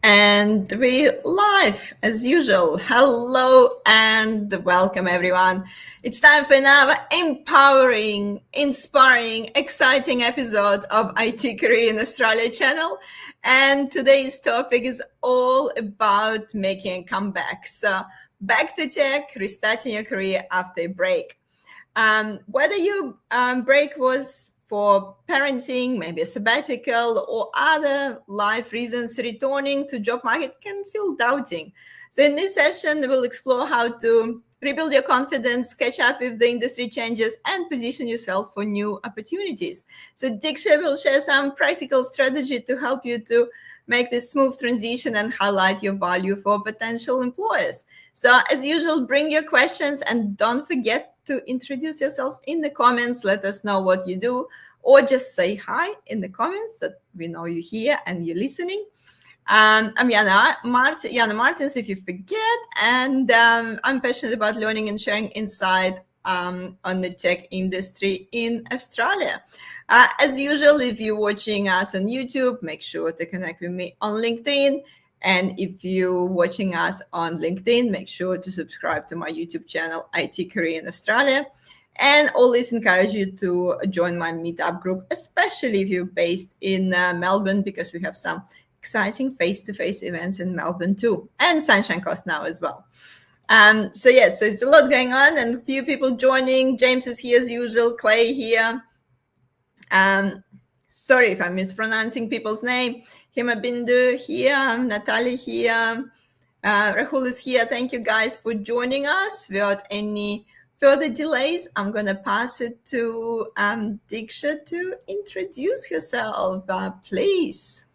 And we live as usual. Hello and welcome everyone. It's time for another empowering, inspiring, exciting episode of IT Career in Australia channel. And today's topic is all about making a comeback. So back to tech, restarting your career after a break. Whether your break was for parenting, maybe a sabbatical, or other life reasons, returning to job market can feel doubting. So in this session, we'll explore how to rebuild your confidence, catch up with the industry changes, and position yourself for new opportunities. So Deeksha will share some practical strategy to help you to make this smooth transition and highlight your value for potential employers. So as usual, bring your questions and don't forget to introduce yourselves in the comments. Let us know what you do, or just say hi in the comments that we know you're here and you're listening. I'm Yana Martins, if you forget, and I'm passionate about learning and sharing insight on the tech industry in Australia. As usual, if you're watching us on YouTube, make sure to connect with me on LinkedIn. And if you're watching us on LinkedIn, make sure to subscribe to my YouTube channel, IT Career in Australia. And always encourage you to join my meetup group, especially if you're based in Melbourne, because we have some exciting face-to-face events in Melbourne too, and Sunshine Coast now as well. So it's a lot going on and a few people joining. James is here as usual, Clay here. Sorry if I'm mispronouncing people's name. Himabindu here, Natalie here, Rahul is here. Thank you guys for joining us. Without any further delays, I'm going to pass it to Deeksha to introduce herself, please.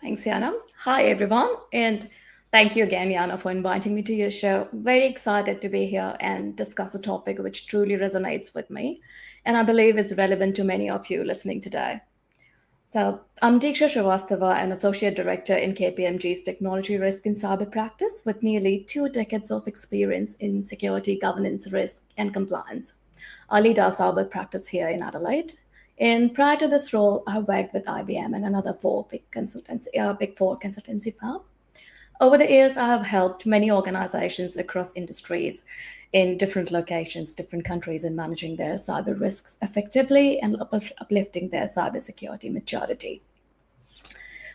Thanks, Yana. Hi, everyone. And thank you again, Yana, for inviting me to your show. Very excited to be here and discuss a topic which truly resonates with me and I believe is relevant to many of you listening today. So, I'm Deeksha Shrivastava, an associate director in KPMG's technology risk and cyber practice with nearly 2 decades of experience in security, governance, risk, and compliance. I lead our cyber practice here in Adelaide. And prior to this role, I worked with IBM and another big four consultancy firm. Over the years, I have helped many organizations across industries in different locations, different countries in managing their cyber risks effectively and uplifting their cybersecurity maturity.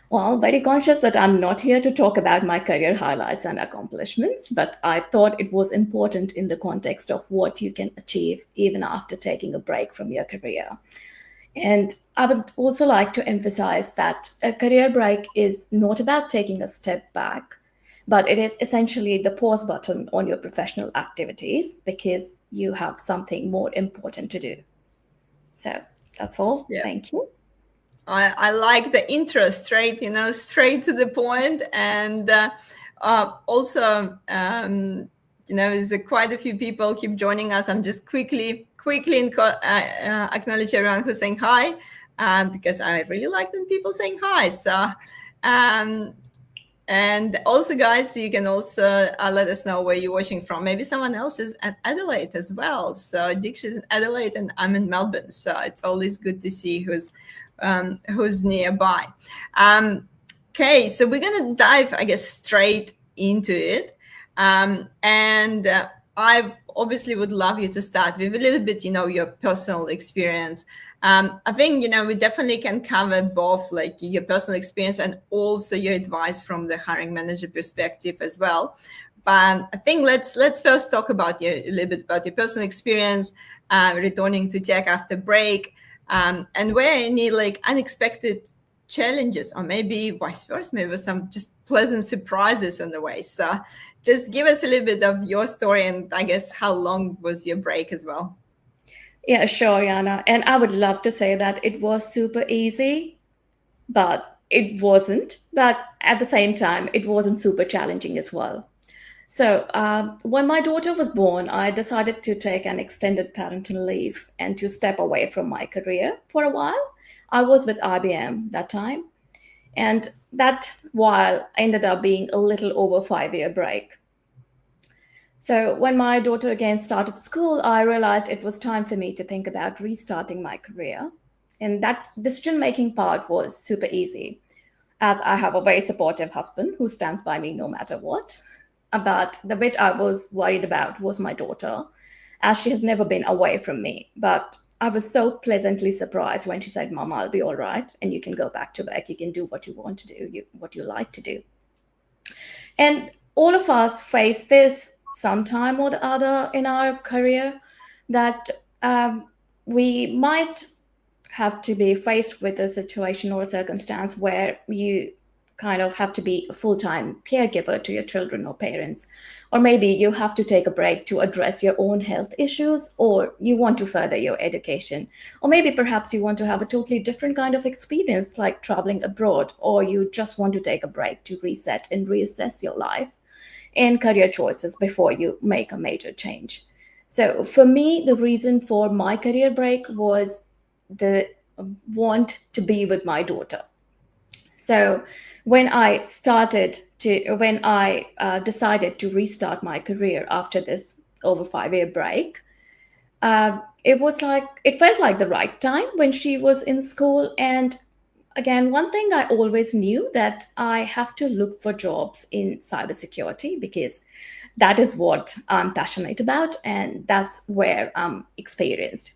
Well, very conscious that I'm not here to talk about my career highlights and accomplishments, but I thought it was important in the context of what you can achieve even after taking a break from your career. And I would also like to emphasize that a career break is not about taking a step back, but it is essentially the pause button on your professional activities because you have something more important to do. So that's all. Yeah. Thank you. I like the intro, straight to the point, and also, there's quite a few people keep joining us. I'm just quickly acknowledge everyone who's saying hi, because I really like when people saying hi. So, and also, guys, you can also let us know where you're watching from. Maybe someone else is at Adelaide as well. So Deeksha is in Adelaide and I'm in Melbourne. So it's always good to see who's nearby. Okay, so we're going to dive, I guess, straight into it. And I obviously would love you to start with a little bit, your personal experience. I think, we definitely can cover both, like your personal experience and also your advice from the hiring manager perspective as well. But I think let's first talk about a little bit about your personal experience, returning to tech after break, and where any like unexpected challenges, or maybe vice versa, maybe some just pleasant surprises on the way. So just give us a little bit of your story, and I guess how long was your break as well? Yeah, sure, Yana. And I would love to say that it was super easy, but it wasn't. But at the same time, it wasn't super challenging as well. So, when my daughter was born, I decided to take an extended parental leave and to step away from my career for a while. I was with IBM that time, and that while ended up being a little over 5 year break. So, when my daughter again started school, I realized it was time for me to think about restarting my career. And that decision making part was super easy. as I have a very supportive husband who stands by me no matter what. But the bit I was worried about was my daughter, as she has never been away from me. But I was so pleasantly surprised when she said, "Mama, I'll be all right, and you can go back to work. You can do what you want to do, what you like to do." And all of us face this sometime or the other in our career, that we might have to be faced with a situation or a circumstance where you kind of have to be a full-time caregiver to your children or parents, or maybe you have to take a break to address your own health issues, or you want to further your education, or maybe perhaps you want to have a totally different kind of experience like traveling abroad, or you just want to take a break to reset and reassess your life and career choices before you make a major change. So for me, the reason for my career break was the want to be with my daughter. So when I decided to restart my career after this over 5 year break, it felt like the right time when she was in school. And again, one thing I always knew, that I have to look for jobs in cybersecurity, because that is what I'm passionate about and that's where I'm experienced.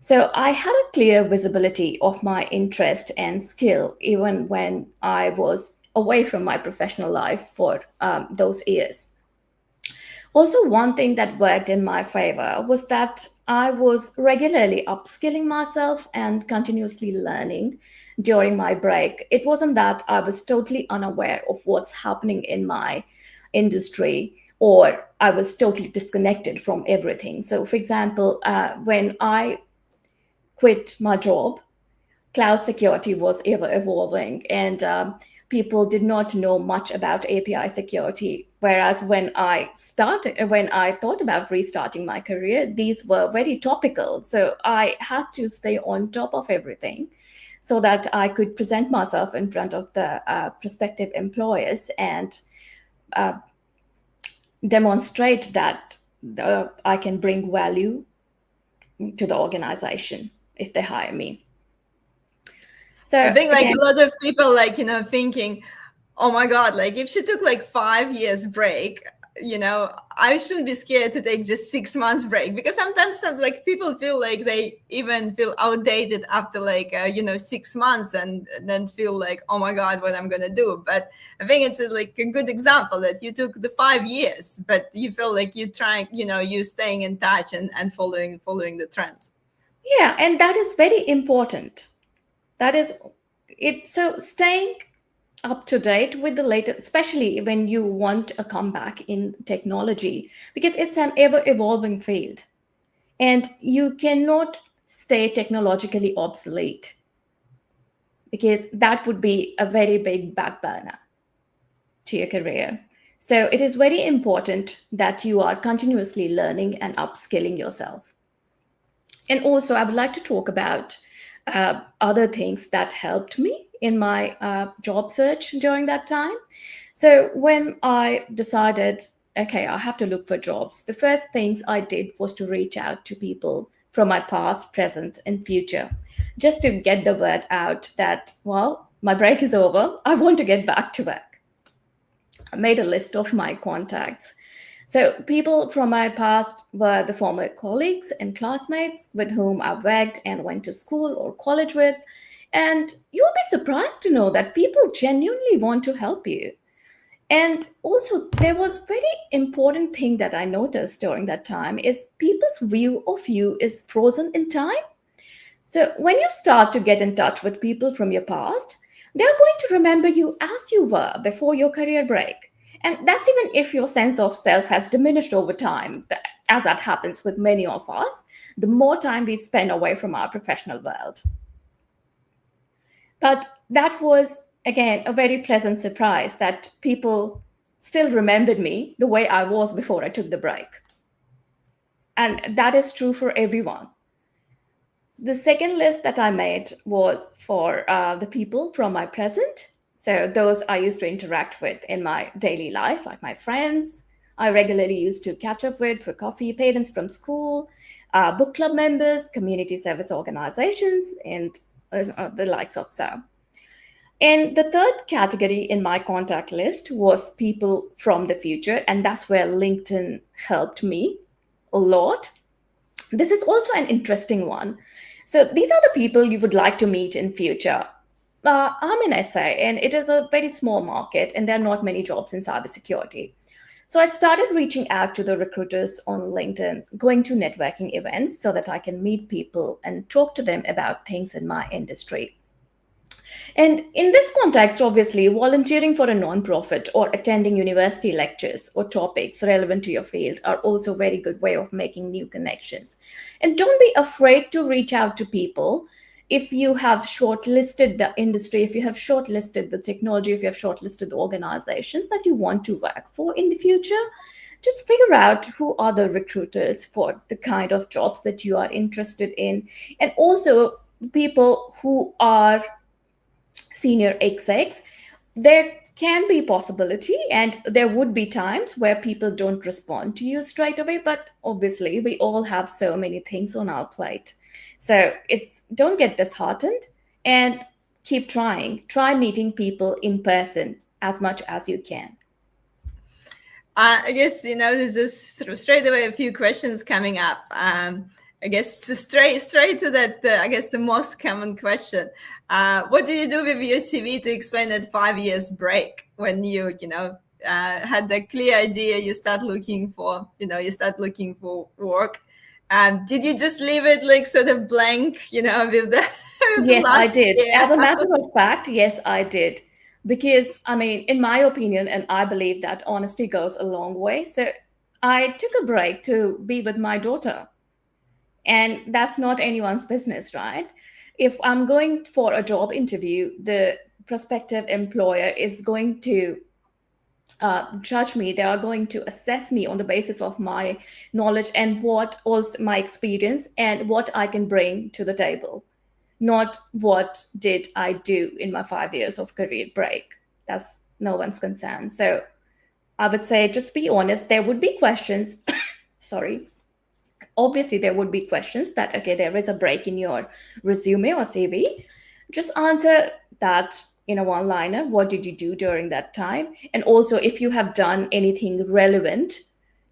So I had a clear visibility of my interest and skill even when I was away from my professional life for those years. Also, one thing that worked in my favor was that I was regularly upskilling myself and continuously learning during my break. It wasn't that I was totally unaware of what's happening in my industry, or I was totally disconnected from everything. So, for example, when I quit my job, cloud security was ever evolving, and people did not know much about API security. Whereas when I thought about restarting my career, these were very topical. So I had to stay on top of everything so that I could present myself in front of the prospective employers and demonstrate that I can bring value to the organization if they hire me. I So think like again, a lot of people like, thinking, oh my God, like if she took like 5 years break, I shouldn't be scared to take just 6 months break, because sometimes like people feel like they even feel outdated after like 6 months, and then feel like, oh my God, what I'm gonna do. But I think it's like a good example that you took the 5 years, but you feel like you're trying, you staying in touch and following the trends. yeah, and that is very important. That is it. So staying up to date with the latest, especially when you want a comeback in technology, because it's an ever evolving field and you cannot stay technologically obsolete, because that would be a very big back burner to your career. So it is very important that you are continuously learning and upskilling yourself. And also, I would like to talk about other things that helped me in my job search during that time. So, when I decided, okay, I have to look for jobs, the first things I did was to reach out to people from my past, present, and future, just to get the word out that, well, my break is over. I want to get back to work. I made a list of my contacts. So, people from my past were the former colleagues and classmates with whom I worked and went to school or college with. And you'll be surprised to know that people genuinely want to help you. And also, there was very important thing that I noticed during that time is people's view of you is frozen in time. So when you start to get in touch with people from your past, they're going to remember you as you were before your career break. And that's even if your sense of self has diminished over time, as that happens with many of us, the more time we spend away from our professional world. But that was, again, a very pleasant surprise that people still remembered me the way I was before I took the break. And that is true for everyone. The second list that I made was for the people from my present. So those I used to interact with in my daily life, like my friends. I regularly used to catch up with for coffee, parents from school, book club members, community service organizations, and the likes of so. And the third category in my contact list was people from the future, and that's where LinkedIn helped me a lot. This is also an interesting one. So these are the people you would like to meet in future. I'm in SA, and it is a very small market, and there are not many jobs in cybersecurity. So I started reaching out to the recruiters on LinkedIn, going to networking events so that I can meet people and talk to them about things in my industry. And in this context, obviously, volunteering for a nonprofit or attending university lectures or topics relevant to your field are also a very good way of making new connections. And don't be afraid to reach out to people if you have shortlisted the industry, if you have shortlisted the technology, if you have shortlisted the organizations that you want to work for in the future. Just figure out who are the recruiters for the kind of jobs that you are interested in, and also people who are senior execs. There can be possibility and there would be times where people don't respond to you straight away, but obviously we all have so many things on our plate. So it's don't get disheartened and keep try meeting people in person as much as you can. I guess there's just sort of straight away a few questions coming up. I guess just straight to that. I guess the most common question: what did you do with your CV to explain that 5 years break when had the clear idea you start looking for work? Did you just leave it like sort of blank, with the with the Yes, I last did. year? As a matter of fact, yes, I did. Because, I mean, in my opinion, and I believe that honesty goes a long way. So I took a break to be with my daughter. And that's not anyone's business, right? If I'm going for a job interview, the prospective employer is going to judge me. They are going to assess me on the basis of my knowledge and what also my experience and what I can bring to the table, not what did I do in my 5 years of career break. That's no one's concern. So I would say just be honest. There would be questions. Sorry. Obviously, there would be questions that, okay, there is a break in your resume or CV. Just answer that in a one liner. What did you do during that time? And also, if you have done anything relevant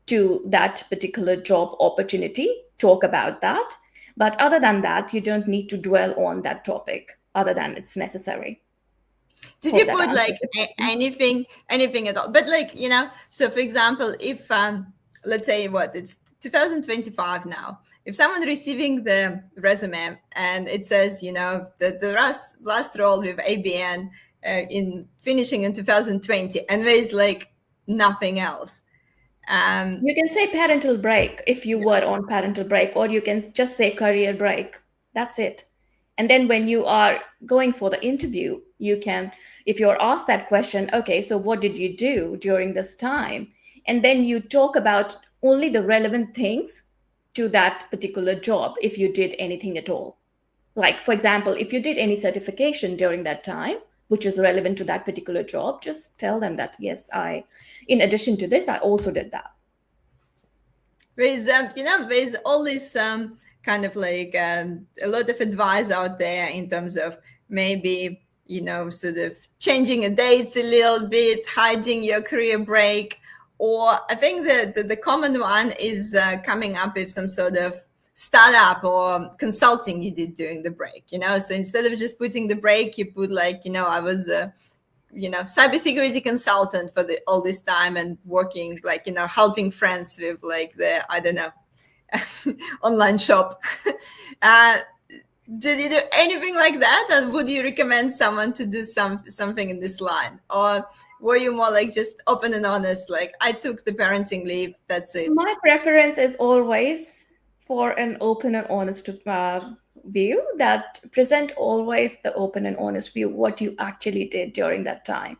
to that particular job opportunity, talk about that. But other than that, you don't need to dwell on that topic other than it's necessary. Did Hope you that put answers like the question. anything at all? But like, so for example, if let's say what it's 2025 now, if someone receiving the resume and it says, the last role with ABN in finishing in 2020, and there is like nothing else. Um, You can say parental break if you were on parental break, or you can just say career break. That's it. And then when you are going for the interview, you can, if you're asked that question, okay, so what did you do during this time? And then you talk about only the relevant things to that particular job if you did anything at all. Like, for example, if you did any certification during that time, which is relevant to that particular job, just tell them that, yes, in addition to this, I also did that. there's always kind of like a lot of advice out there in terms of maybe sort of changing the dates a little bit, hiding your career break, or I think the common one is coming up with some sort of startup or consulting you did during the break. So instead of just putting the break, you put like, I was cybersecurity consultant for all this time and working like, helping friends with like the, I don't know, online shop. uh, did you do anything like that? And would you recommend someone to do something in this line? Or were you more like just open and honest, like I took the parenting leave, that's it? My preference is always for an open and honest view, that present always the open and honest view, what you actually did during that time.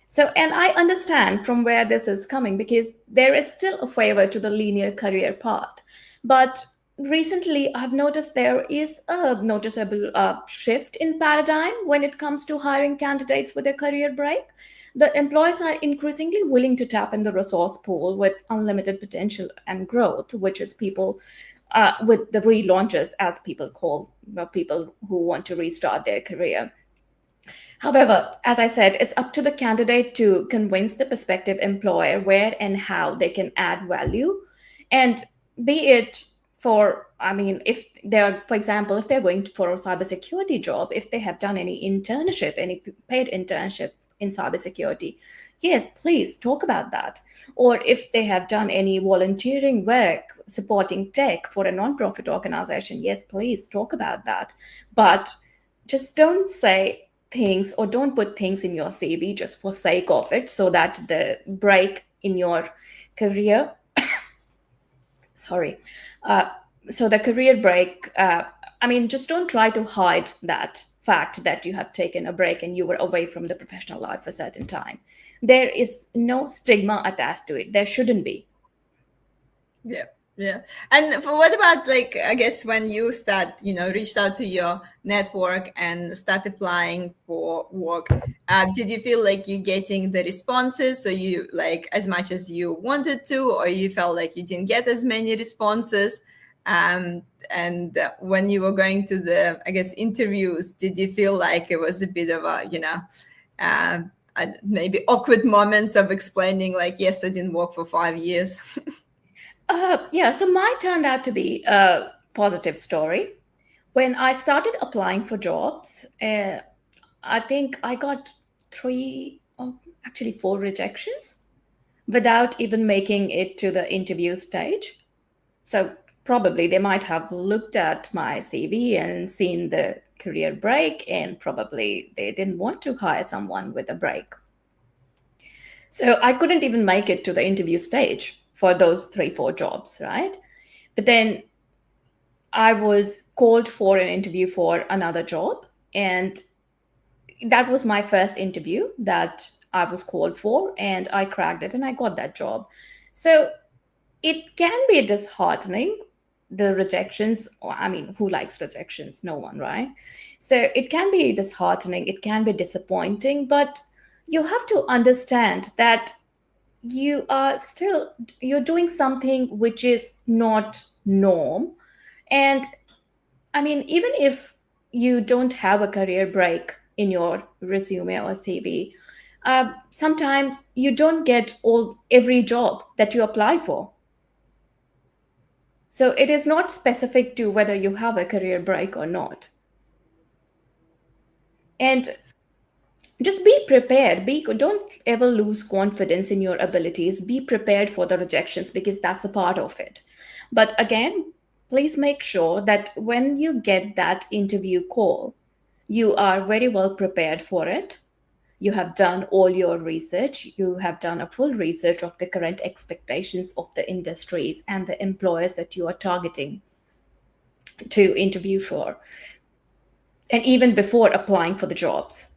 So, and I understand from where this is coming because there is still a favor to the linear career path. But recently, I've noticed there is a noticeable shift in paradigm when it comes to hiring candidates with a career break. The employers are increasingly willing to tap in the resource pool with unlimited potential and growth, which is people with the relaunchers, as people call people who want to restart their career. However, as I said, it's up to the candidate to convince the prospective employer where and how they can add value. And be it for, I mean, if they're, for example, if they're going for a cybersecurity job, if they have done any internship, any paid internship in cybersecurity, yes, please talk about that. Or if they have done any volunteering work supporting tech for a nonprofit organization, yes, please talk about that. But just don't say things or don't put things in your CV just for sake of it, so that the break in your career, sorry, uh, so the career break, I mean, just don't try to hide that fact that you have taken a break and you were away from the professional life for a certain time. There is no stigma attached to it. There shouldn't be. Yeah, yeah. And for what about, like, I guess when you start, reached out to your network and start applying for work, did you feel like you getting the responses, so you like as much as you wanted to, or you felt like you didn't get as many responses? Um, and when you were going to the, I guess, interviews, did you feel like it was a bit of a, maybe awkward moments of explaining, like, yes, I didn't work for 5 years? Yeah, so mine turned out to be a positive story. When I started applying for jobs, I think I got three, oh, actually four rejections without even making it to the interview stage. So probably they might have looked at my CV and seen the career break, and probably they didn't want to hire someone with a break. So I couldn't even make it to the interview stage for those three, four jobs, right? But then I was called for an interview for another job, and that was my first interview that I was called for, and I cracked it and I got that job. So it can be disheartening, the rejections. I mean, who likes rejections? No one, right? So it can be disheartening, it can be disappointing, but you have to understand that you're doing something which is not norm. And I mean, even if you don't have a career break in your resume or CV, sometimes you don't get all every job that you apply for. So it is not specific to whether you have a career break or not. And just be prepared. Don't ever lose confidence in your abilities. Be prepared for the rejections, because that's a part of it. But again, please make sure that when you get that interview call, you are very well prepared for it. You have done all your research. You have done a full research of the current expectations of the industries and the employers that you are targeting to interview for, and even before applying for the jobs.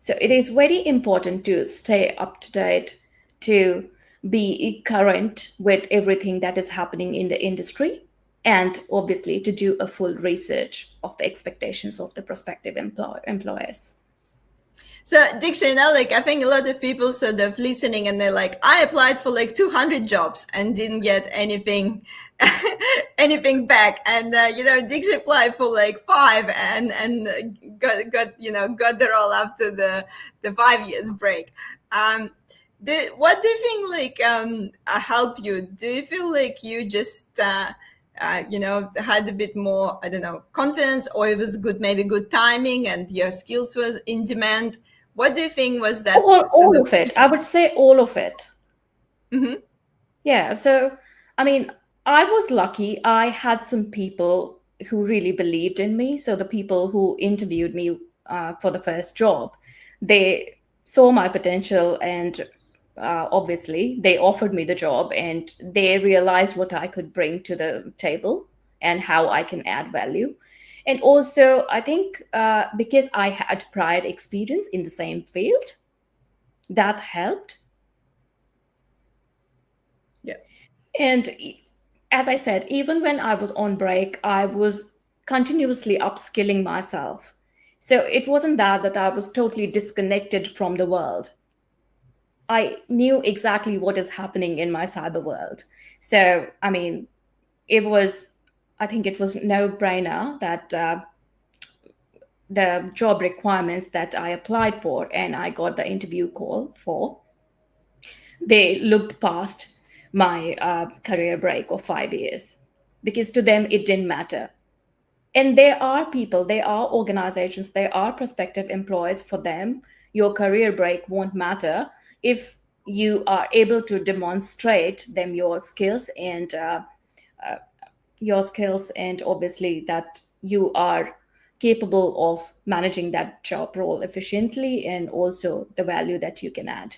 So it is very important to stay up to date, to be current with everything that is happening in the industry, and obviously to do a full research of the expectations of the prospective employers. So, Diksha, like, I think a lot of people sort of listening and they're like, I applied for like 200 jobs and didn't get anything, anything back. And, Diksha applied for like five and got the role after the 5 years break. Um, what do you think, like, help you? Do you feel like you just, had a bit more, I don't know, confidence, or it was good, maybe good timing and your skills was in demand? What do you think was that sort All of? of it. I would say all of it. Mhm. Yeah. So, I mean, I was lucky. I had some people who really believed in me. So, the people who interviewed me for the first job, they saw my potential, and obviously they offered me the job, and they realized what I could bring to the table and how I can add value. And also, I think because I had prior experience in the same field, that helped. Yeah. And as I said, even when I was on break, I was continuously upskilling myself. So it wasn't that I was totally disconnected from the world. I knew exactly what is happening in my cyber world. So, I mean, it was, I think it was no brainer that the job requirements that I applied for and I got the interview call for, they looked past my career break of 5 years because to them it didn't matter. And there are people, there are organizations, there are prospective employers for them. Your career break won't matter if you are able to demonstrate them your skills and obviously that you are capable of managing that job role efficiently and also the value that you can add.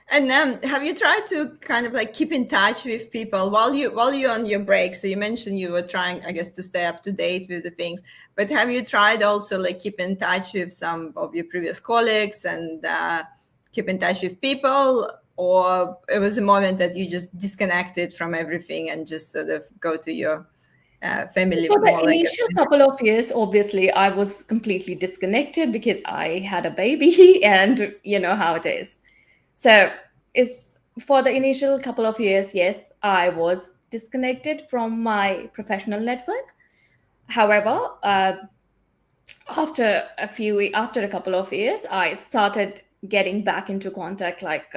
And have you tried to kind of like keep in touch with people while you're on your break? So you mentioned you were trying, I guess, to stay up to date with the things. But have you tried also like keep in touch with some of your previous colleagues and keep in touch with people, or it was a moment that you just disconnected from everything and just sort of go to your family For the more like initial couple of years, obviously, I was completely disconnected because I had a baby, and you know how it is. So, it's for the initial couple of years, yes, I was disconnected from my professional network. However, after a couple of years, I started getting back into contact, like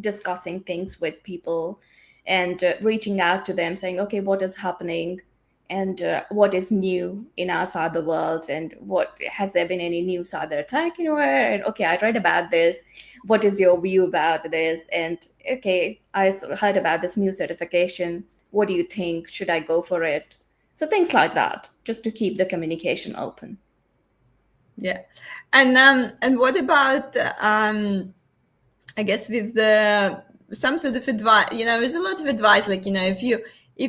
discussing things with people and reaching out to them saying, okay, what is happening and what is new in our cyber world, and what has there been any new cyber attack anywhere, and okay, I read about this, what is your view about this, and okay, heard about this new certification, what do you think, should I go for it? So things like that, just to keep the communication open. yeah. And what about I guess with the some sort of advice, there's a lot of advice, like, if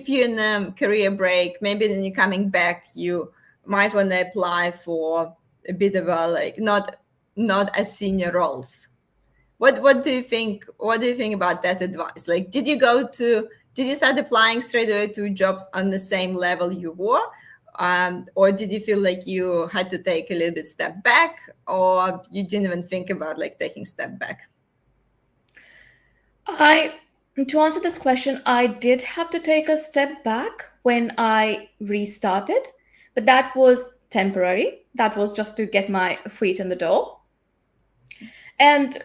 you're in a career break, maybe then you're coming back, you might want to apply for a bit of a like not as senior roles. What do you think? What do you think about that advice? Like, did you start applying straight away to jobs on the same level you were, or did you feel like you had to take a little bit step back, or you didn't even think about like taking step back? I, to answer this question, I did have to take a step back when I restarted, but that was temporary. That was just to get my feet in the door. And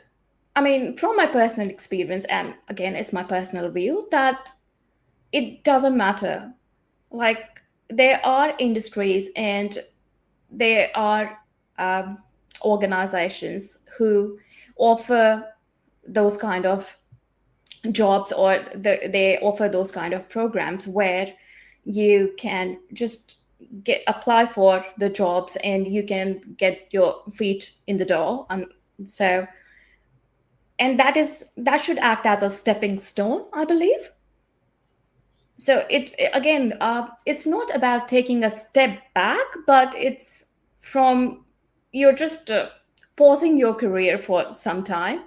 I mean, from my personal experience, and again, it's my personal view, that it doesn't matter. Like, there are industries and there are um, organizations who offer those kind of jobs, or they offer those kind of programs where you can just get apply for the jobs and you can get your feet in the door. And so, and that should act as a stepping stone, I believe. So it again, it's not about taking a step back, but it's from, you're just pausing your career for some time,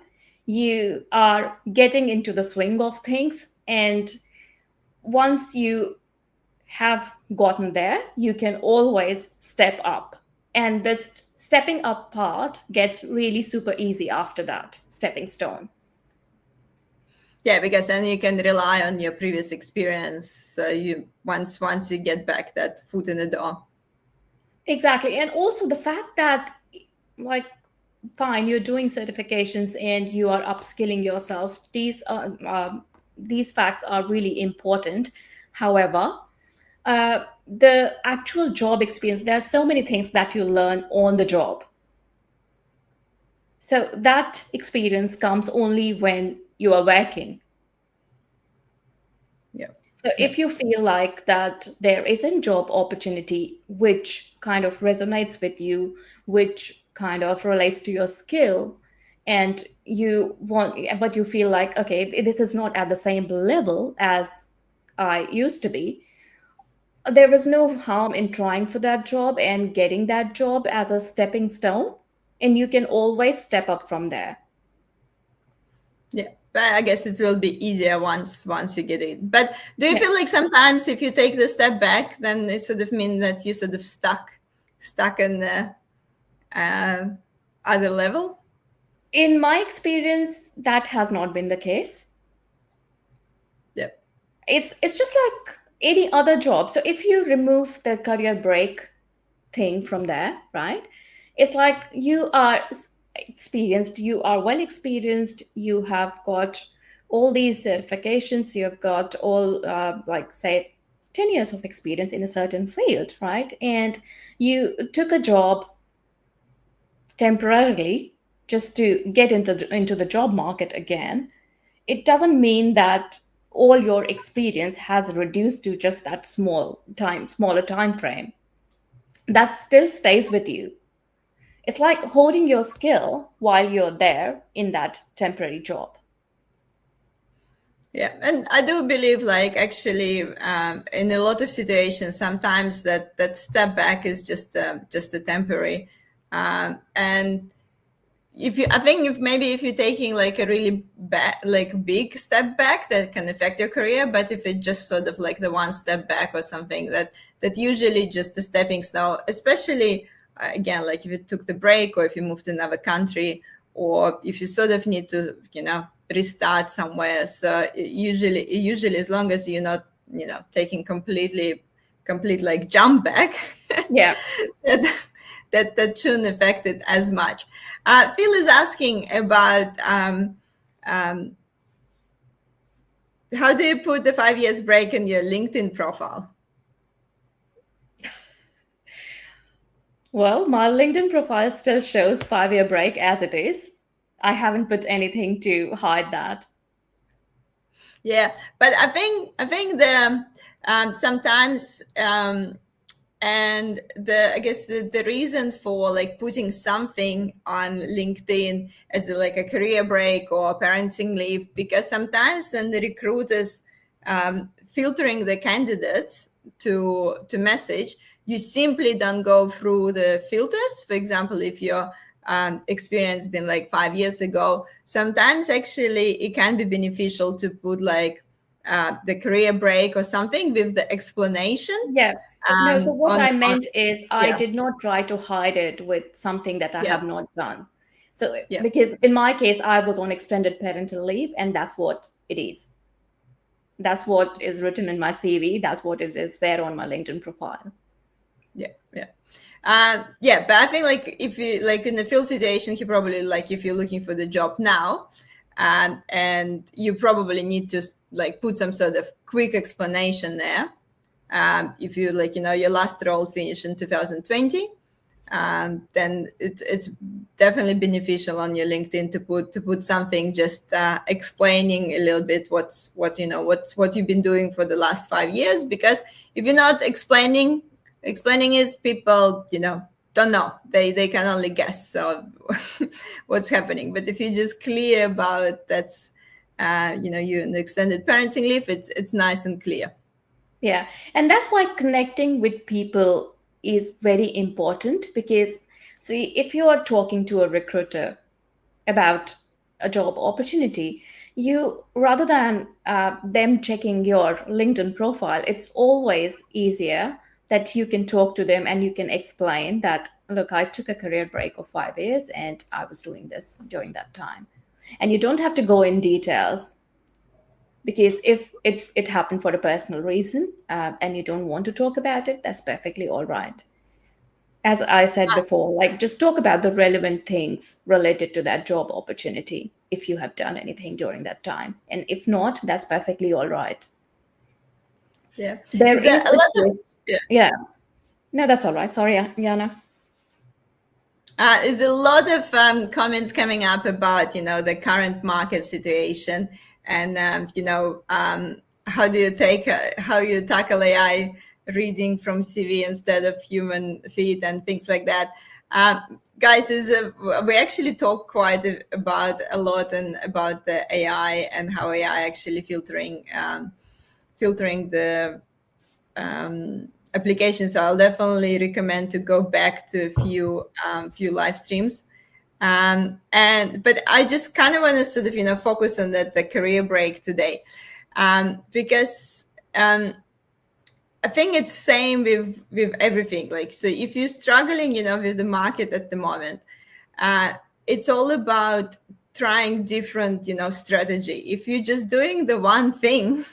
you are getting into the swing of things, and once you have gotten there, you can always step up, and this stepping up part gets really super easy after that stepping stone. Yeah, because then you can rely on your previous experience. You once you get back that foot in the door. Exactly. And also the fact that, like, fine, you're doing certifications and you are upskilling yourself. These facts are really important. However, the actual job experience, there are so many things that you learn on the job. So that experience comes only when you are working. Yeah. So Yeah. if you feel like that there is a job opportunity which kind of resonates with you, which kind of relates to your skill, and you want, but you feel like, okay, this is not at the same level as I used to be, there is no harm in trying for that job and getting that job as a stepping stone, and you can always step up from there. Yeah, but I guess it will be easier once you get it. But do you Yeah. feel like sometimes if you take the step back, then it sort of means that you sort of stuck in the uh, other level? In my experience, that has not been the case. Yeah. It's just like any other job. So if you remove the career break, thing from there, right? It's like you are experienced, you are well experienced, you have got all these certifications, you have got all, like, say, 10 years of experience in a certain field, right? And you took a job temporarily just to get into the job market again. It doesn't mean that all your experience has reduced to just that smaller time frame. That still stays with you. It's like holding your skill while you're there in that temporary job. Yeah, and I do believe, like, actually, in a lot of situations, sometimes that step back is just a temporary, and if you, I think, if maybe if you're taking like a really like big step back, that can affect your career. But if it's just sort of like the one step back or something, that usually just a stepping stone, especially again, like if you took the break or if you moved to another country or if you sort of need to, restart somewhere. So usually as long as you're not, taking complete like jump back, Yeah. that, that shouldn't affect it as much. Phil is asking about how do you put the 5 years break in your LinkedIn profile? Well, my LinkedIn profile still shows 5-year break as it is. I haven't put anything to hide that. Yeah, but I think the sometimes and I guess the reason for like putting something on LinkedIn as like a career break or parenting leave, because sometimes when the recruiters filtering the candidates to message, you simply don't go through the filters. For example, if your experience been like 5 years ago, sometimes actually it can be beneficial to put like the career break or something with the explanation Yeah. No, so what I on meant is I yeah, did not try to hide it with something that I yeah, have not done. So, yeah, because in my case, I was on extended parental leave, and that's what it is. That's what is written in my CV. That's what it is there on my LinkedIn profile. yeah, yeah. Yeah, but I think like if you like in the field situation, he probably like if you're looking for the job now, and you probably need to like put some sort of quick explanation there. If you like, your last role finished in 2020, then it's definitely beneficial on your LinkedIn to put something just explaining a little bit what you've been doing for the last 5 years. Because if you're not explaining is people don't know, they can only guess so what's happening. But if you're just clear about that's you're in the extended parenting leave, it's nice and clear. Yeah. And that's why connecting with people is very important because, see, if you are talking to a recruiter about a job opportunity, you, rather than them checking your LinkedIn profile, it's always easier that you can talk to them and you can explain that, look, I took a career break of 5 years and I was doing this during that time. And you don't have to go in details, because if it happened for a personal reason, and you don't want to talk about it, that's perfectly all right. As I said before, like, just talk about the relevant things related to that job opportunity if you have done anything during that time. And if not, that's perfectly all right. Yeah, There is there is a a lot of twist. yeah. Yeah. No, that's all right. Sorry, Yana. There's a lot of comments coming up about the current market situation, and how you tackle AI reading from CV instead of human feed and things like that. Guys, we actually talk quite about a lot and about the AI and how AI actually filtering the applications. So I'll definitely recommend to go back to a few live streams. And but I just kind of want to sort of focus on the career break today, because I think it's same with everything. Like, so if you're struggling, with the market at the moment, uh, it's all about trying different, strategy. If you're just doing the one thing,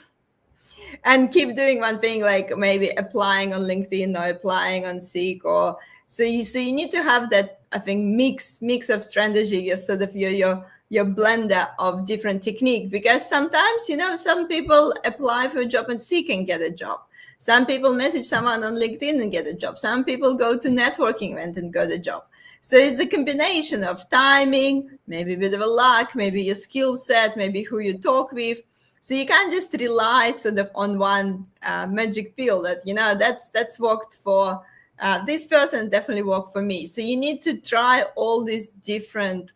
and keep doing one thing, like maybe applying on LinkedIn or applying on Seek, or so you need to have that, I think, mix of strategy, your sort of your blender of different technique, because sometimes, some people apply for a job and Seek and get a job. Some people message someone on LinkedIn and get a job. Some people go to networking event and get a job. So it's a combination of timing, maybe a bit of a luck, maybe your skill set, maybe who you talk with. So you can't just rely sort of on one magic pill that, that's worked for this person, definitely worked for me. So you need to try all these different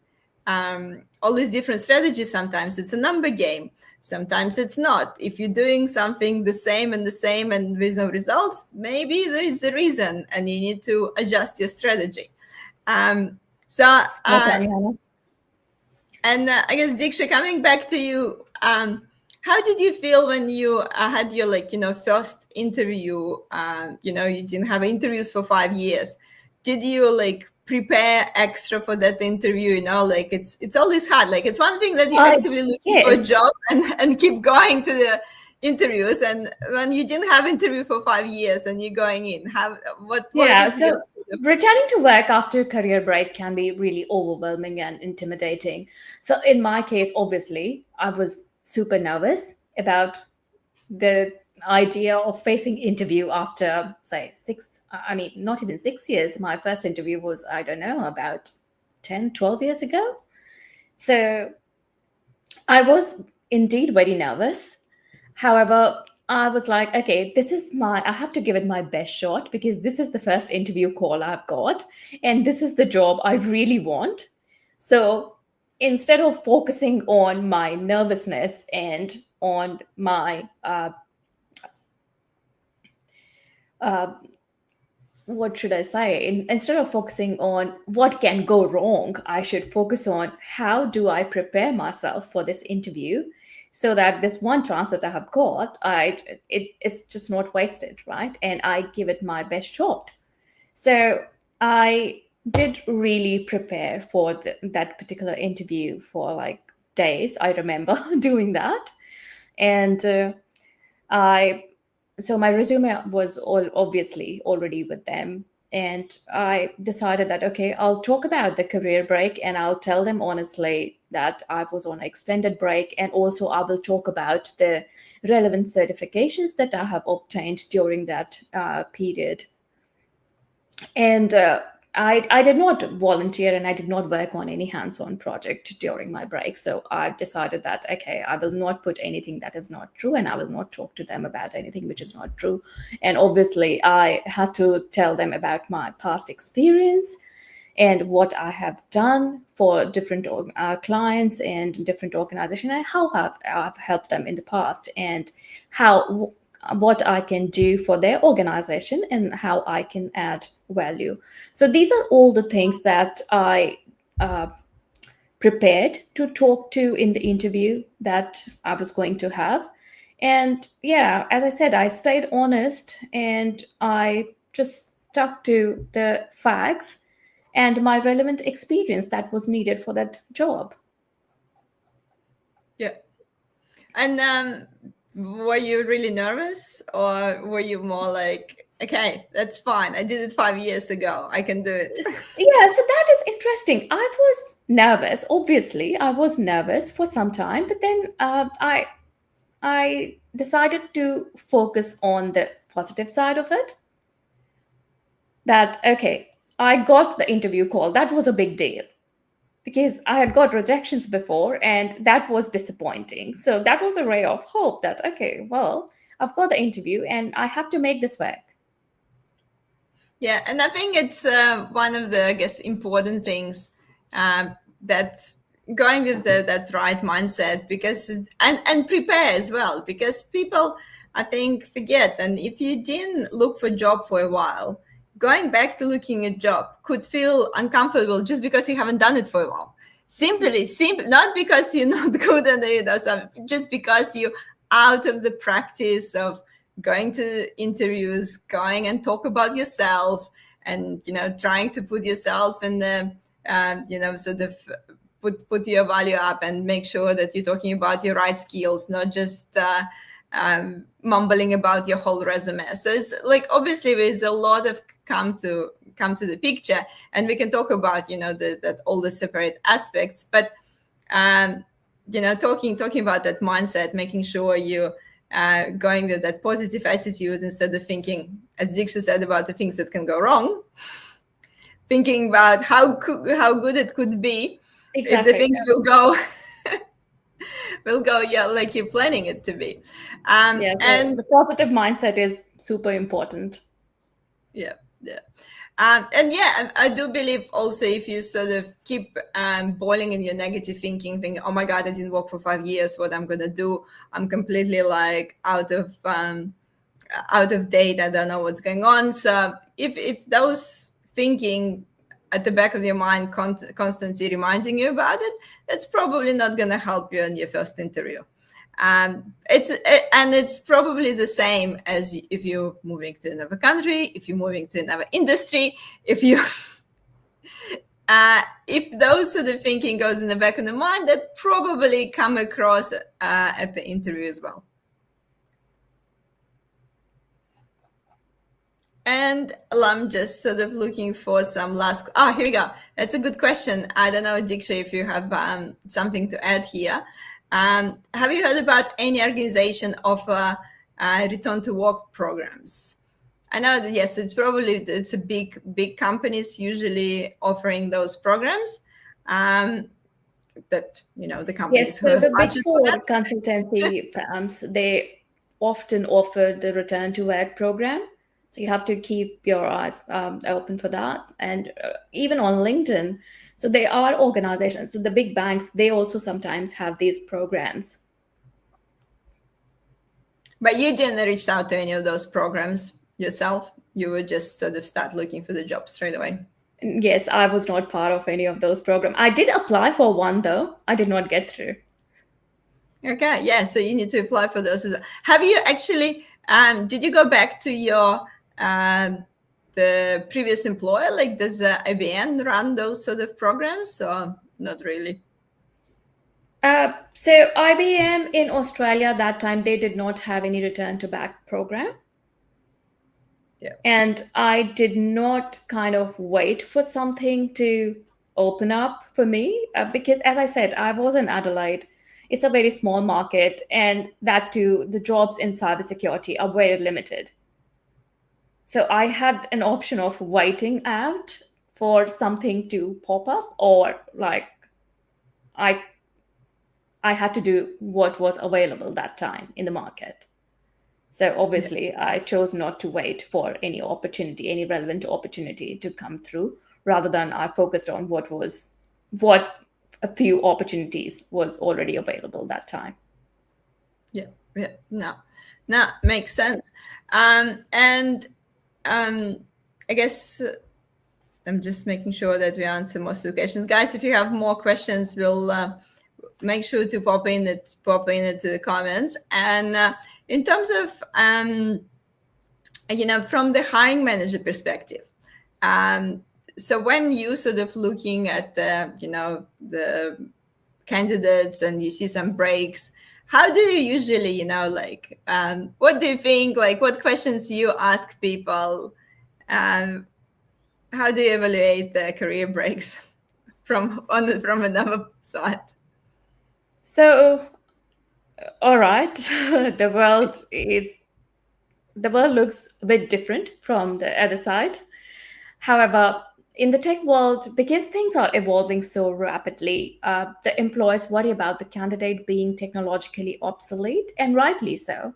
strategies. Sometimes it's a number game. Sometimes it's not. If you're doing something the same and with no results, maybe there is a reason and you need to adjust your strategy. Um, so, Spot on, Yana. and I guess, Diksha, coming back to you, how did you feel when you had your first interview? You didn't have interviews for 5 years. Did you prepare extra for that interview? It's always hard. Like, it's one thing that you're actively looking for a Yes. job and keep going to the interviews, and when you didn't have interview for 5 years and you're going in, what Yeah, is your so returning to work after a career break can be really overwhelming and intimidating. So in my case, obviously, I was super nervous about the idea of facing interview after, say, not even 6 years. My first interview was, I don't know, about 10, 12 years ago. So I was indeed very nervous. However, I was like, okay, I have to give it my best shot because this is the first interview call I've got, and this is the job I really want. So instead of focusing on my nervousness and on my, what should I say? Instead of focusing on what can go wrong, I should focus on how do I prepare myself for this interview so that this one chance that I have got, it's just not wasted, right? And I give it my best shot. So I did really prepare for that particular interview for like days. I remember doing that. And I so my resume was all obviously already with them, and I decided that okay, I'll talk about the career break and I'll tell them honestly that I was on an extended break, and also I will talk about the relevant certifications that I have obtained during that period. And I did not volunteer and I did not work on any hands-on project during my break. So I decided that, okay, I will not put anything that is not true, and I will not talk to them about anything which is not true. And obviously, I had to tell them about my past experience and what I have done for different clients and different organizations, and how I've helped them in the past, and how what I can do for their organization and how I can add value. So these are all the things that I prepared to talk to in the interview that I was going to have. And yeah, as I said, I stayed honest and I just stuck to the facts and my relevant experience that was needed for that job. Yeah. And were you really nervous, or were you more like, okay, that's fine, I did it 5 years ago, I can do it? Yeah, so that is interesting. I was nervous. Obviously, I was nervous for some time, but then I decided to focus on the positive side of it. That okay, I got the interview call. That was a big deal because I had got rejections before, and that was disappointing. So that was a ray of hope that okay, well, I've got the interview, and I have to make this work. Yeah, and I think it's one of the, I guess, important things, that going with that right mindset, because and prepare as well, because people, I think, forget. And if you didn't look for a job for a while, going back to looking at a job could feel uncomfortable just because you haven't done it for a while. Simply, not because you're not good at it or something, just because you're out of the practice of going to interviews, going and talk about yourself, and trying to put yourself in the sort of put your value up and make sure that you're talking about your right skills, not just mumbling about your whole resume. So it's like obviously there's a lot of come to the picture, and we can talk about that all the separate aspects. But talking about that mindset, making sure you going with that positive attitude instead of thinking, as Deeksha said, about the things that can go wrong. Thinking about how good it could be if the Exactly. things will go like you're planning it to be. Yeah. So And the positive mindset is super important. yeah, yeah. And yeah, I do believe also if you sort of keep boiling in your negative thinking, oh my God, I didn't work for 5 years, what I'm gonna do? I'm completely like out of date. I don't know what's going on. So if those thinking at the back of your mind constantly reminding you about it, that's probably not gonna help you in your first interview. It's probably the same as if you're moving to another country, if you're moving to another industry, if you if those sort of thinking goes in the back of the mind, that probably come across at the interview as well. And I'm just sort of looking for some last. Oh, here we go. That's a good question. I don't know, Diksha, if you have something to add here. Have you heard about any organization offer return to work programs? I know that yes, it's a big companies usually offering those programs. That the companies Yes, who so have the Big budget for Four that. consultancy firms, they often offer the return to work program. So you have to keep your eyes open for that. And even on LinkedIn, so there are organizations, so the big banks, they also sometimes have these programs. But you didn't reach out to any of those programs yourself. You would just sort of start looking for the job straight away. Yes, I was not part of any of those programs. I did apply for one though. I did not get through. Okay, yeah. So you need to apply for those. Have you actually? Did you go back to your the previous employer? Like, does IBM run those sort of programs, or not really? So IBM in Australia that time they did not have any return to back program. Yeah. And I did not kind of wait for something to open up for me because, as I said, I was in Adelaide. It's a very small market, and that too, the jobs in cybersecurity are very limited. So I had an option of waiting out for something to pop up, or like I I had to do what was available that time in the market. So Yeah. obviously, I chose not to wait for any opportunity, any relevant opportunity to come through, rather than I focused on what a few opportunities was already available that time. Yeah. Yeah. No. No. Makes sense. And I guess I'm just making sure that we answer most of the questions, guys. If you have more questions, we'll make sure to pop in into the comments. And in terms of from the hiring manager perspective, so when you sort of looking at the candidates and you see some breaks, how do you usually what do you think, like what questions you ask people, um, how do you evaluate the career breaks from another side? So, all right, the world looks a bit different from the other side. However, in the tech world, because things are evolving so rapidly, the employers worry about the candidate being technologically obsolete, and rightly so.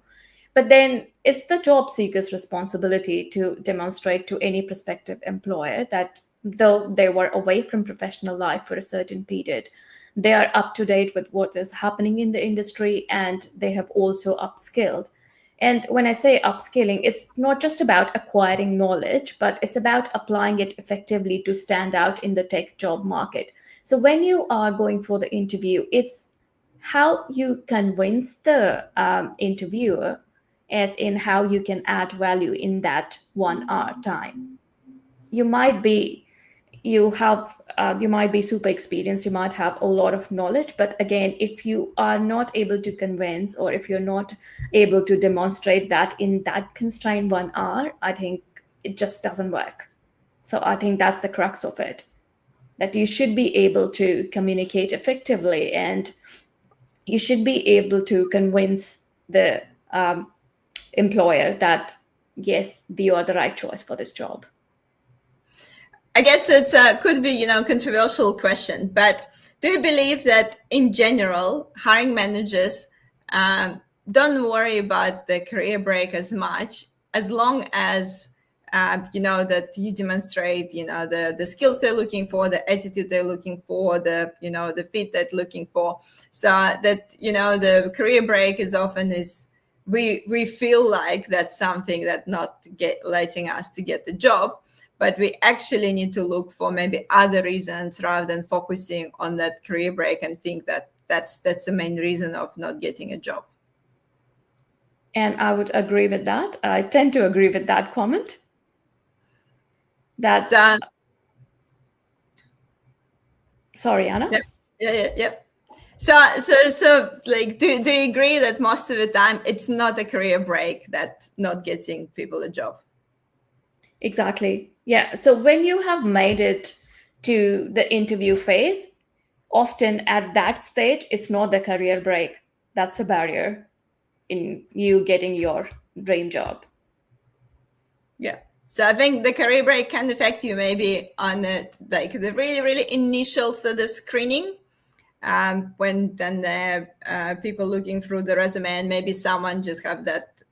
But then it's the job seeker's responsibility to demonstrate to any prospective employer that though they were away from professional life for a certain period, they are up to date with what is happening in the industry and they have also upskilled. And when I say upskilling, it's not just about acquiring knowledge, but it's about applying it effectively to stand out in the tech job market. So when you are going for the interview, it's how you convince the interviewer, as in how you can add value in that 1 hour time. You might be you might be super experienced, you might have a lot of knowledge, but again, if you are not able to convince, or if you're not able to demonstrate that in that constrained 1 hour, I think it just doesn't work. So I think that's the crux of it, that you should be able to communicate effectively, and you should be able to convince the um, employer that yes, you are the right choice for this job. I guess it could be, controversial question, but do you believe that in general, hiring managers don't worry about the career break as much, as long as that you demonstrate, the skills they're looking for, the attitude they're looking for, the fit they're looking for, so that the career break is often is we feel like that's something that not letting us to get the job, but we actually need to look for maybe other reasons rather than focusing on that career break and think that that's the main reason of not getting a job. And I would agree with that. I tend to agree with that comment. That So, sorry, Anna. yeah. So, like, do you agree that most of the time it's not a career break that not getting people a job? Exactly. Yeah. So when you have made it to the interview phase, often at that stage, it's not the career break. That's a barrier in you getting your dream job. Yeah. So I think the career break can affect you maybe on the really, really initial sort of screening, when then people looking through the resume, and maybe someone just have that,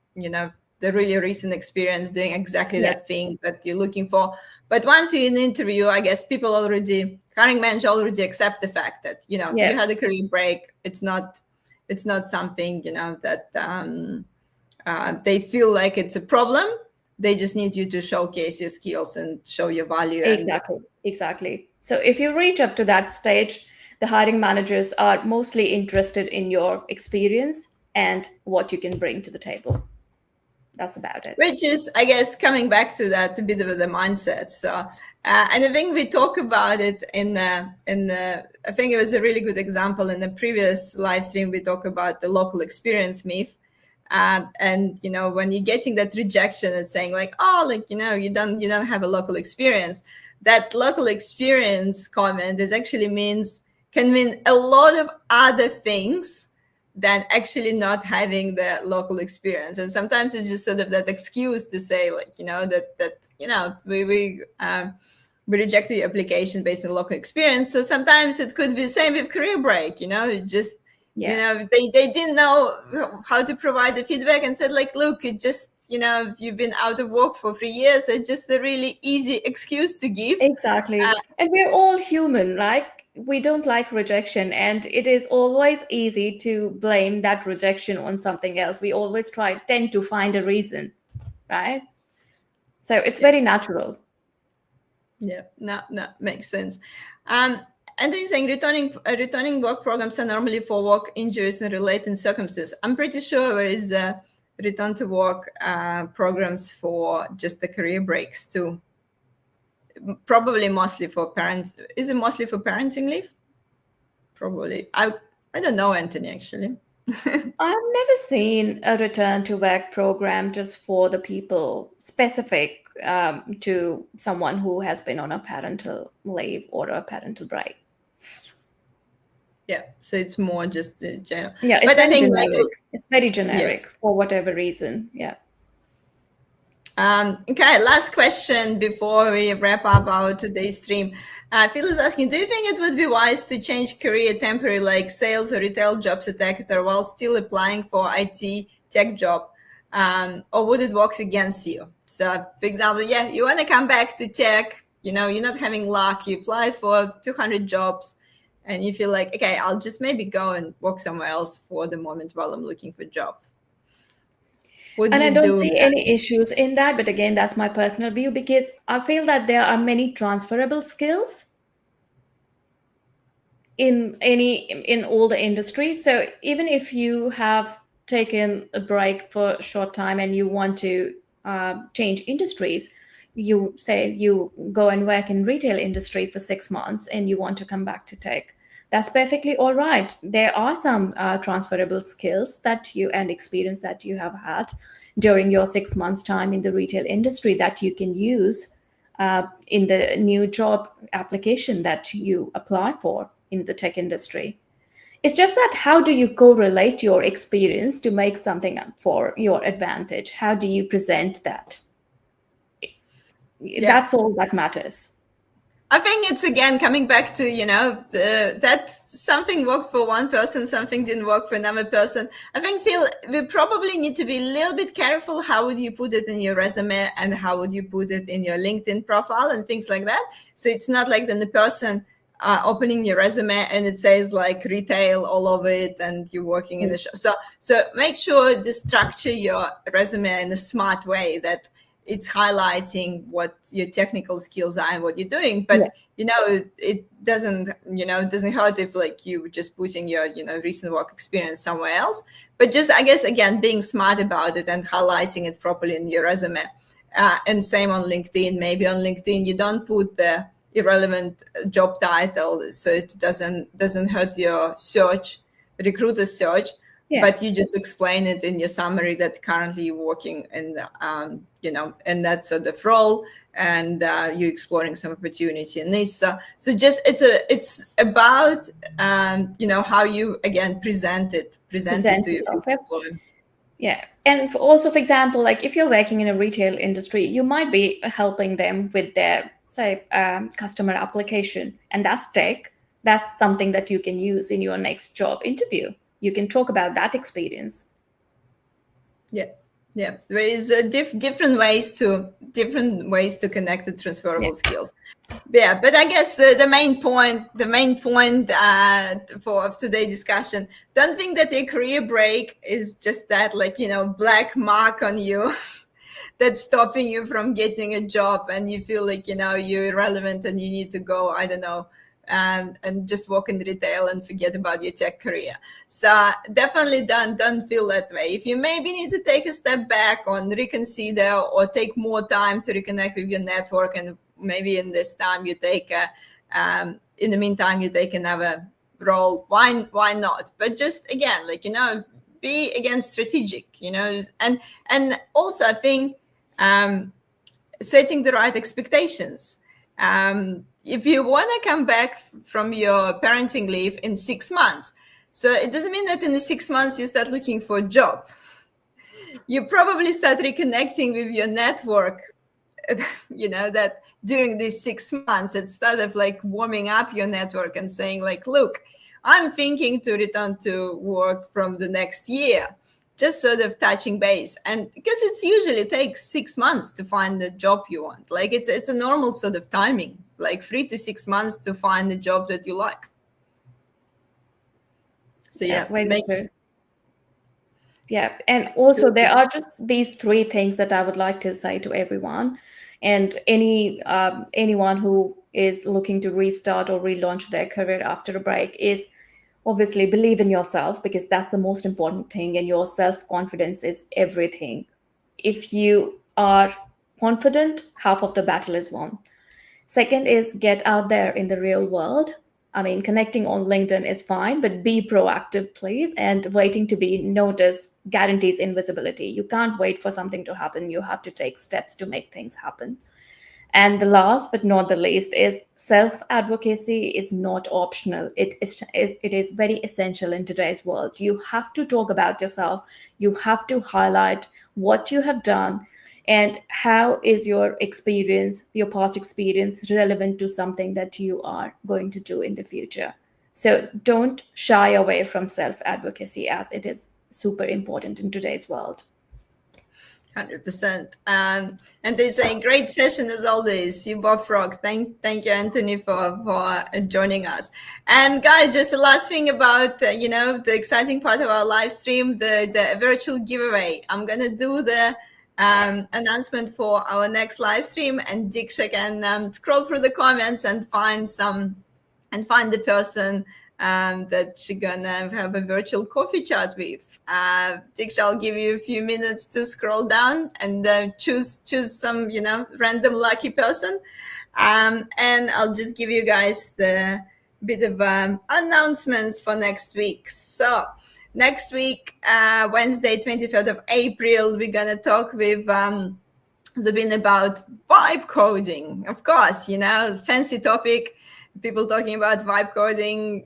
the really recent experience doing exactly Yeah. that thing that you're looking for. But once you're in an interview, I guess hiring manager already accept the fact that, Yeah. you had a career break. It's not something, that they feel like it's a problem. They just need you to showcase your skills and show your value. And Exactly. Exactly. So if you reach up to that stage, the hiring managers are mostly interested in your experience and what you can bring to the table. That's about it. which is, I guess, coming back to that a bit of the mindset. So, and I think we talk about it I think it was a really good example in the previous live stream. We talk about the local experience myth. And when you're getting that rejection and saying like, oh, like, you don't have a local experience, that local experience comment is actually can mean a lot of other things than actually not having the local experience. And sometimes it's just sort of that excuse to say like, we rejected your application based on local experience. So sometimes it could be the same with career break, it just, Yeah. they didn't know how to provide the feedback and said like, look, it just, you've been out of work for 3 years. It's just a really easy excuse to give. Exactly. And we're all human, right? We don't like rejection, and it is always easy to blame that rejection on something else. We always tend to find a reason, right? So it's Yeah. very natural. Yeah, no, makes sense. And then saying returning work programs are normally for work injuries and related circumstances. I'm pretty sure there is return to work programs for just the career breaks too. Probably mostly for parents. Is it mostly for parenting leave? Probably. I don't know, Anthony, actually. I've never seen a return to work program just for the people specific to someone who has been on a parental leave or a parental break. Yeah, so it's more just general. Yeah, it's But I very think like, generic. It's very yeah. generic for whatever reason. Yeah. Okay, last question before we wrap up our today's stream. Phil is asking, do you think it would be wise to change career temporary, like sales or retail jobs at Exeter, while still applying for IT tech job? Or would it work against you? So, for example, yeah, you want to come back to tech, you're not having luck, you applied for 200 jobs, and you feel like, okay, I'll just maybe go and work somewhere else for the moment while I'm looking for a job. Would And I you don't do see that? any issues in that. But again, that's my personal view, because I feel that there are many transferable skills in all the industries. So even if you have taken a break for a short time and you want to change industries, you say you go and work in retail industry for 6 months and you want to come back to tech. That's perfectly all right. There are some transferable skills that you and experience that you have had during your 6 months time in the retail industry that you can use in the new job application that you apply for in the tech industry. It's just that how do you correlate your experience to make something for your advantage? How do you present that? Yeah. That's all that matters. I think it's again coming back to, that something worked for one person, something didn't work for another person. I think, Phil, we probably need to be a little bit careful. How would you put it in your resume and how would you put it in your LinkedIn profile and things like that? So it's not like then the person opening your resume and it says like retail all over it and you're working in the shop. So make sure to structure your resume in a smart way that it's highlighting what your technical skills are and what you're doing. But it doesn't hurt if like you just putting your recent work experience somewhere else. But just, I guess, again, being smart about it and highlighting it properly in your resume. And same on LinkedIn. Maybe on LinkedIn you don't put the irrelevant job title, so it doesn't hurt your recruiter search. Yeah. But you just explain it in your summary that currently you're working in, in that sort of role, and you're exploring some opportunity in this. So just it's about how you again present it to your employer. Yeah. And also, for example, like if you're working in a retail industry, you might be helping them with their, say, customer application. And that's tech. That's something that you can use in your next job interview. You can talk about that experience. Yeah. There is different ways to connect the transferable skills. Yeah, but I guess the main point for today's discussion, don't think that a career break is just that, like, black mark on you that's stopping you from getting a job and you feel like, you're irrelevant and you need to go, I don't know, and just work in retail and forget about your tech career. So definitely don't feel that way. If you maybe need to take a step back or reconsider or take more time to reconnect with your network, and maybe in this time you take in the meantime you take another role, why not? But just again, like, be again strategic, and also I think setting the right expectations. If you want to come back from your parenting leave in 6 months, so it doesn't mean that in the 6 months you start looking for a job. You probably start reconnecting with your network, that during these 6 months, instead of like warming up your network and saying like, look, I'm thinking to return to work from the next year, just sort of touching base. And because it usually takes 6 months to find the job you want, like it's a normal sort of timing, like 3 to 6 months to find the job that you like. So yeah, and also there are just these three things that I would like to say to everyone, and anyone who is looking to restart or relaunch their career after a break is obviously believe in yourself, because that's the most important thing, and your self-confidence is everything. If you are confident, half of the battle is won. Second is get out there in the real world. I mean, connecting on LinkedIn is fine, but be proactive, please. And waiting to be noticed guarantees invisibility. You can't wait for something to happen. You have to take steps to make things happen. And the last but not the least is self-advocacy is not optional. It is very essential in today's world. You have to talk about yourself. You have to highlight what you have done and how is your experience, your past experience, relevant to something that you are going to do in the future. So don't shy away from self-advocacy, as it is super important in today's world. 100%. And there's a great session as always. You both rock. Thank you, Anthony, for joining us. And guys, just the last thing about the exciting part of our live stream, the virtual giveaway. I'm gonna do the announcement for our next live stream, and Deeksha can scroll through the comments and find the person that she's gonna have a virtual coffee chat with. Diksha, I'll give you a few minutes to scroll down and choose some, random lucky person. And I'll just give you guys the bit of announcements for next week. So next week, Wednesday, 23rd of April, we're going to talk with Zubin about vibe coding. Of course, fancy topic. People talking about vibe coding,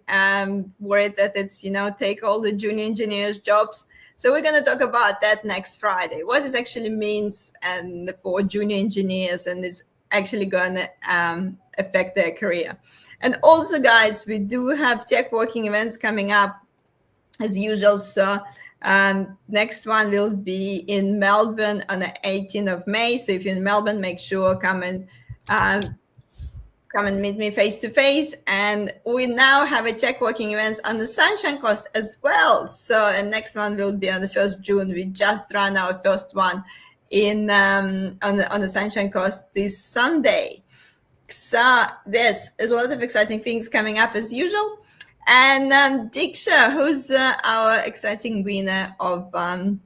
worried that it's, take all the junior engineers' jobs. So we're going to talk about that next Friday. What it actually means and for junior engineers, and it's actually going to affect their career. And also, guys, we do have tech working events coming up as usual. So next one will be in Melbourne on the 18th of May. So if you're in Melbourne, make sure come and meet me face to face. And we now have a tech working events on the Sunshine Coast as well. So and next one will be on the 1st June. We just ran our first one in on the Sunshine Coast this Sunday. So there's a lot of exciting things coming up as usual. And Deeksha, who's our exciting winner of? I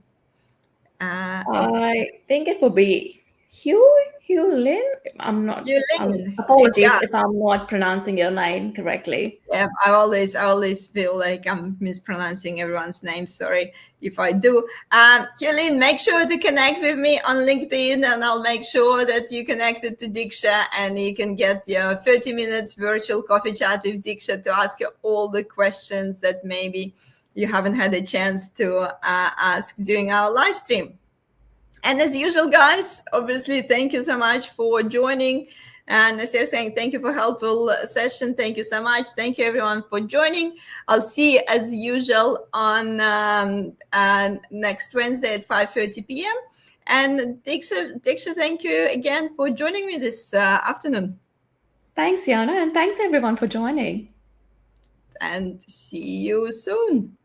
think it would be Hugh Lin. I'm not. Yulin. Apologies Yeah. if I'm not pronouncing your name correctly. Yeah, I always feel like I'm mispronouncing everyone's name. Sorry if I do. Yulin, make sure to connect with me on LinkedIn, and I'll make sure that you connected to Deeksha, and you can get your 30 minutes virtual coffee chat with Deeksha to ask you all the questions that maybe you haven't had a chance to ask during our live stream. And as usual, guys, obviously, thank you so much for joining. And as you're saying, thank you for helpful session. Thank you so much. Thank you, everyone, for joining. I'll see you as usual on next Wednesday at 5:30 p.m. And Deeksha, thank you again for joining me this afternoon. Thanks, Yana, and thanks everyone for joining. And see you soon.